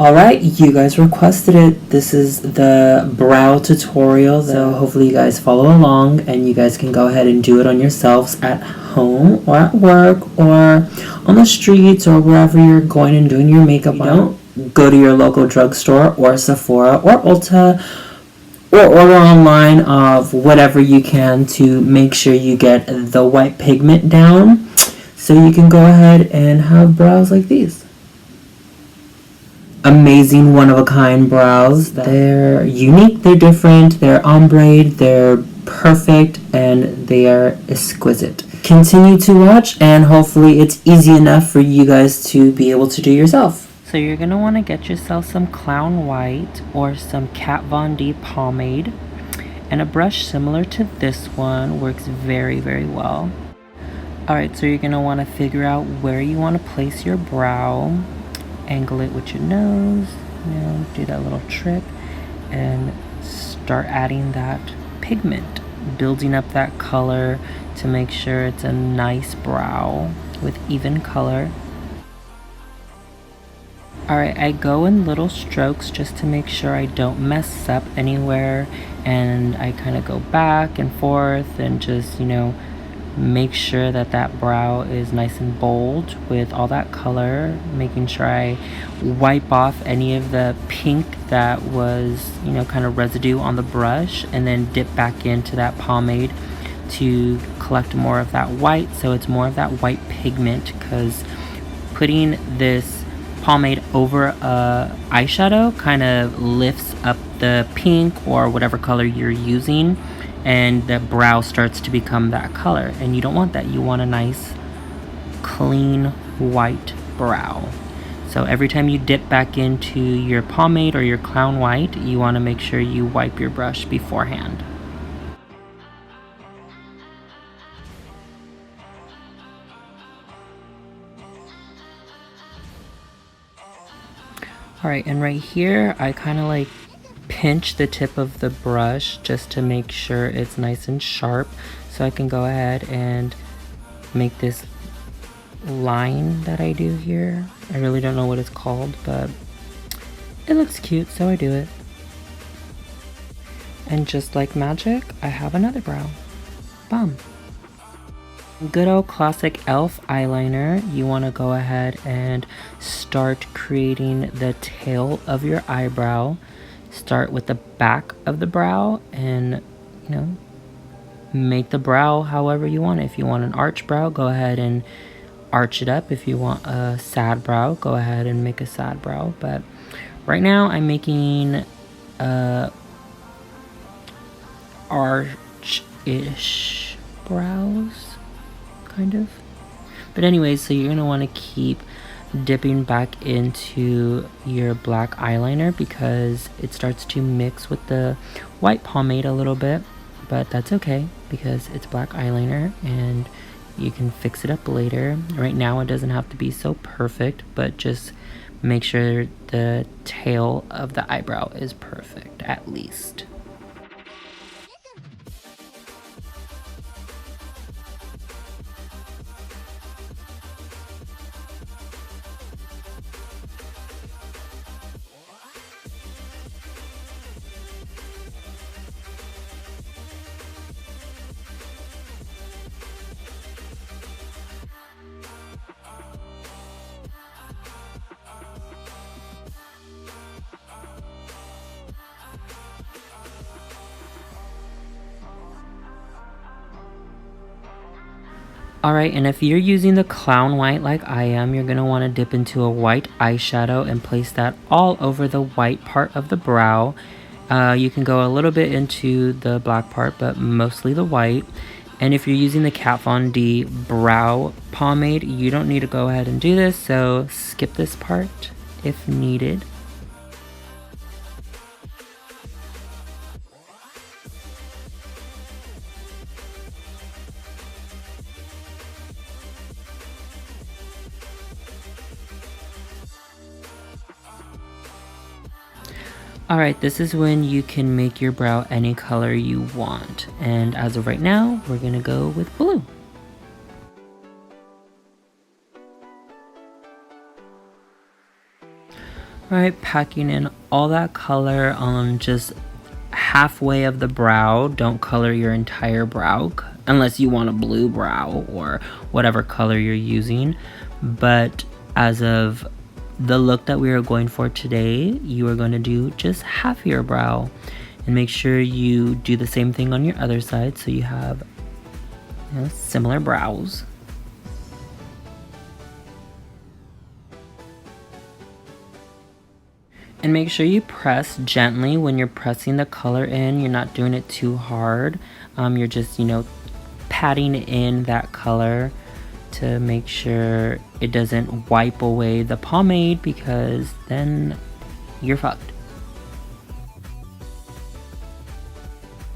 Alright, you guys requested it. This is the brow tutorial, so hopefully you guys follow along and you guys can go ahead and do it on yourselves at home or at work or on the streets or wherever you're going and doing your makeup on. Go to your local drugstore or Sephora or Ulta or order online of whatever you can to make sure you get the white pigment down so you can go ahead and have brows like these. Amazing, one-of-a-kind brows. They're unique, they're different, they're ombre, they're perfect, and they are exquisite. Continue to watch, and hopefully it's easy enough for you guys to be able to do yourself. So you're going to want to get yourself some Clown White or some Kat Von D pomade, and a brush similar to this one works very, very well. Alright, so you're going to want to figure out where you want to place your brow. Angle it with your nose, do that little trick and start adding that pigment, building up that color to make sure it's a nice brow with even color. Alright, I go in little strokes just to make sure I don't mess up anywhere, and I kind of go back and forth and just, make sure that that brow is nice and bold with all that color, making sure I wipe off any of the pink that was, kind of residue on the brush, and then dip back into that pomade to collect more of that white, so it's more of that white pigment, because putting this pomade over a eyeshadow kind of lifts up the pink or whatever color you're using, and the brow starts to become that color, and you don't want that. You want a nice clean white brow. So every time you dip back into your pomade or your Clown White, you want to make sure you wipe your brush beforehand. Alright, and right here I kind of like pinch the tip of the brush just to make sure it's nice and sharp, so I can go ahead and make this line that I do here. I really don't know what it's called, but it looks cute, so I do it. And just like magic, I have another brow. Bum. Good old classic e.l.f. eyeliner. You want to go ahead and start creating the tail of your eyebrow. Start with the back of the brow and, make the brow however you want. If you want an arch brow, go ahead and arch it up. If you want a sad brow, go ahead and make a sad brow. But right now I'm making arch-ish brows, kind of. But anyways, so you're going to want to keep dipping back into your black eyeliner because it starts to mix with the white pomade a little bit, but that's okay because it's black eyeliner and you can fix it up later. Right now it doesn't have to be so perfect, but just make sure the tail of the eyebrow is perfect at least. Alright, and if you're using the Clown White like I am, you're going to want to dip into a white eyeshadow and place that all over the white part of the brow. You can go a little bit into the black part, but mostly the white. And if you're using the Kat Von D brow pomade, you don't need to go ahead and do this, so skip this part if needed. Alright, this is when you can make your brow any color you want. And as of right now, we're going to go with blue. Alright, packing in all that color on just halfway of the brow. Don't color your entire brow unless you want a blue brow or whatever color you're using. But as of the look that we are going for today, you are going to do just half your brow. And make sure you do the same thing on your other side so you have similar brows. And make sure you press gently when you're pressing the color in. You're not doing it too hard. You're just, patting in that color to make sure it doesn't wipe away the pomade, because then you're fucked.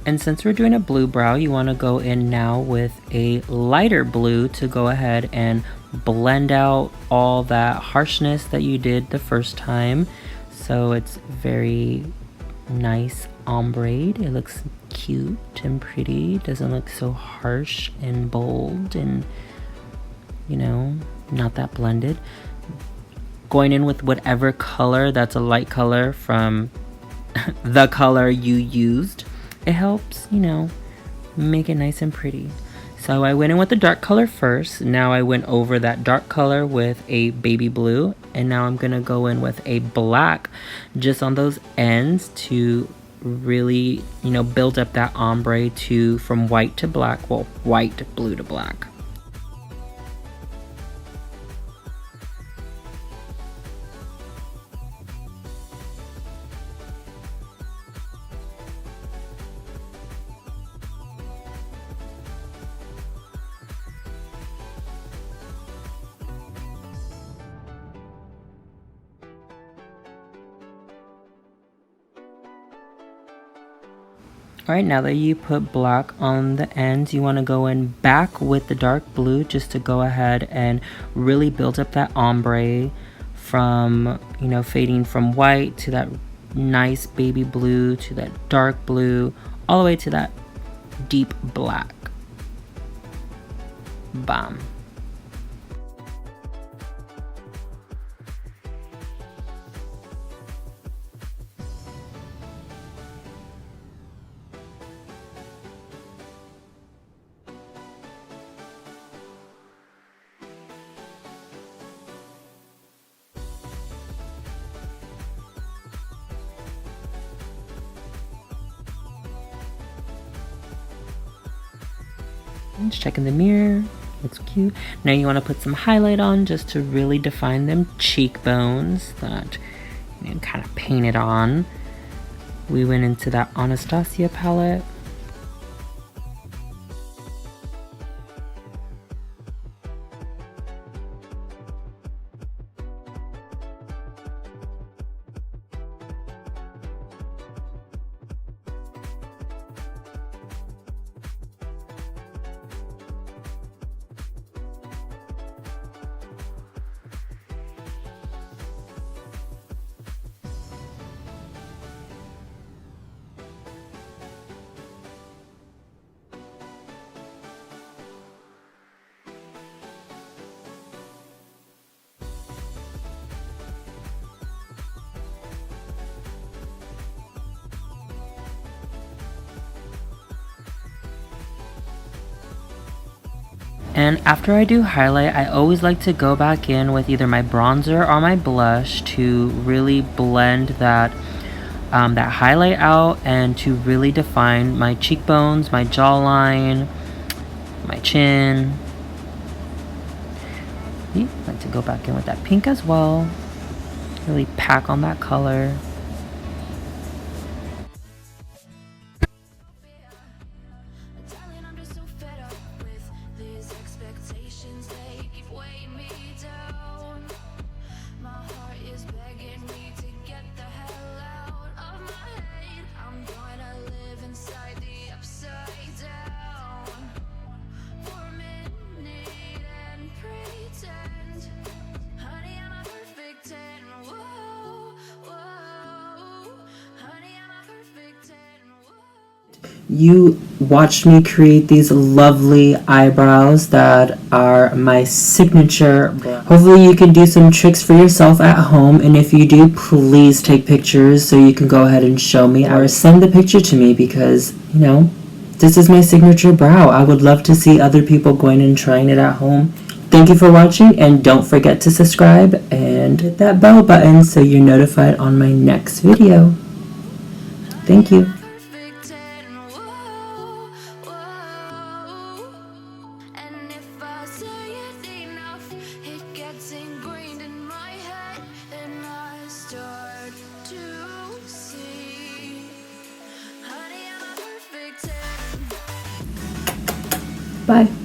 And since we're doing a blue brow, you want to go in now with a lighter blue to go ahead and blend out all that harshness that you did the first time. So it's very nice ombre. It looks cute and pretty. It doesn't look so harsh and bold and, not that blended. Going in with whatever color that's a light color from the color you used, it helps, make it nice and pretty. So I went in with the dark color first. Now I went over that dark color with a baby blue. And now I'm going to go in with a black just on those ends to really, build up that ombre from white to black. Well, white, blue to black. Alright, now that you put black on the ends, you want to go in back with the dark blue just to go ahead and really build up that ombre from, fading from white to that nice baby blue to that dark blue, all the way to that deep black. Bam. Just check in the mirror, looks cute. Now you want to put some highlight on just to really define them cheekbones that kind of paint it on. We went into that Anastasia palette. And after I do highlight, I always like to go back in with either my bronzer or my blush to really blend that that highlight out and to really define my cheekbones, my jawline, my chin. I like to go back in with that pink as well. Really pack on that color. you watched me create these lovely eyebrows that are my signature. Hopefully you can do some tricks for yourself at home, and if you do, please take pictures so you can go ahead and show me or send the picture to me, because, you know, this is my signature brow. I would love to see other people going and trying it at home. Thank you for watching, and don't forget to subscribe and hit that bell button so you're notified on my next video. Thank you. Bye.